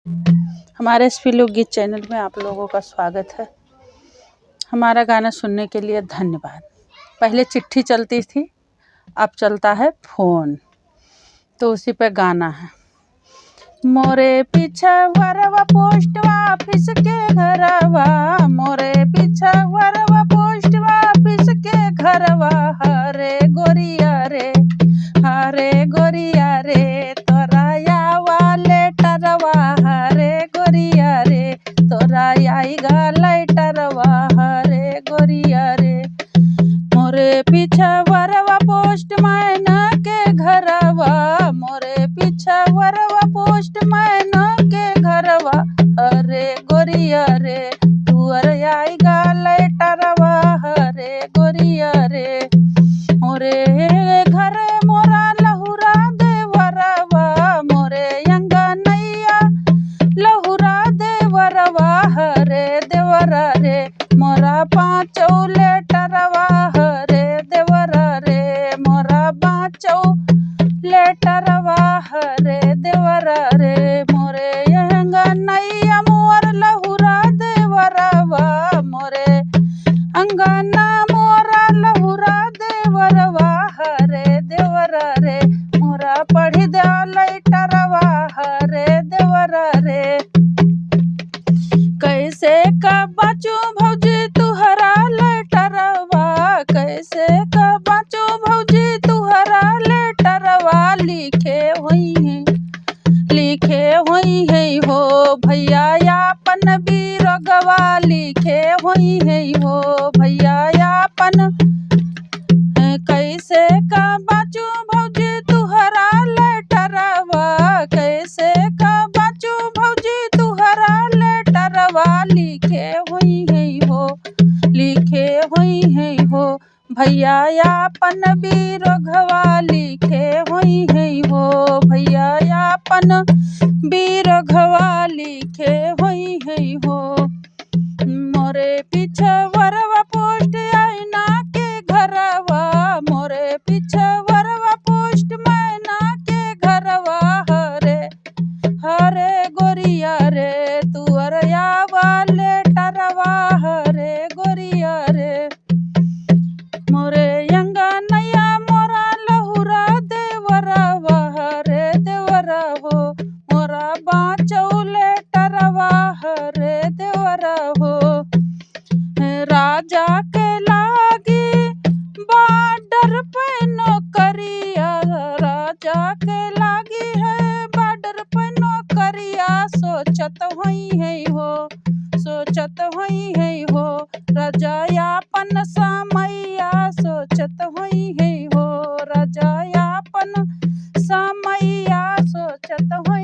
हमारे एसपी लोकगीत चैनल में आप लोगों का स्वागत है। हमारा गाना सुनने के लिए धन्यवाद। पहले चिट्ठी चलती थी, अब चलता है फ़ोन, तो उसी पे गाना है। मोरे पीछे वरवा पोस्ट ऑफिस के घरवा, मोरे पीछे वरवा पोस्ट ऑफिस के घरवा, हरे गोरिया रे, हरे गोरिया रे, तोरा आवा लेटरवा, हरे गोरिया रे, तोरा आईगा लेटरवा, हरे गोरिया रे। मोरे पीछे वरवा पोस्टमैन के घरवा, मोरे पीछे वरवा पोस्टमैन के घरवा, हरे गोरिया रे, तुअर आईगा लेटरवा, हरे गोरिया रे। मोरे घर मोरा लहुरा देवरवा, मोरे अंगनैया लहुरा देवरवा, हरे देवरा रे, मोरा पाँचौ लेटरवा, हरे देवरा रे, मोरा पाँचौ लेटरवा, हरे देवरा रे। मोरे अंगनैया मोर लहुरा देवरवा, मोरे अंगना मोरा लहुरा देवरवा, हरे देवरा रे, मोरा पढ़ी दे लेटरवा, हरे देवरा रे। कैसे का बचू भौजी तुहरा लेटरवा, कैसे का बचू भौजी तुहरा लेटरवा, लिखे हुई है हो भैया यापन बीरगवा, लिखे हुई है हो भैया यापन। कैसे का बचू भौजी तुहरा लेटरवा, कैसे का बचू भौजी तुहरा लेटरवा, लिखे हुई है हो भैया यापन बीरघवा, लिखे हुई है हो भैया यापन बीरघवा, लिखे हुई है हो। मोरे पीछे वरवा पोस्ट आईना के घरवा, मोरे पीछे वरवा पोस्ट मैना के घरवा, हरे हरे गोरिया रे, तुअर आवा लेटरवा, हरे गोरिया रे। मोरे अंगनैया मोरा लहुरा देवरवा, हरे देवरा हो, मोरा बाँचौ लेटरवा, हरे देवरा हो। राजा के लागी बॉर्डर पे नौकरिया, राजा के लागी है बॉर्डर पे नौकरिया, सोचत हुई है हो, सोचत हुई है हो राजा यापन समैया, सोचत हुई है हो राजा यापन समैया, सोचत हुई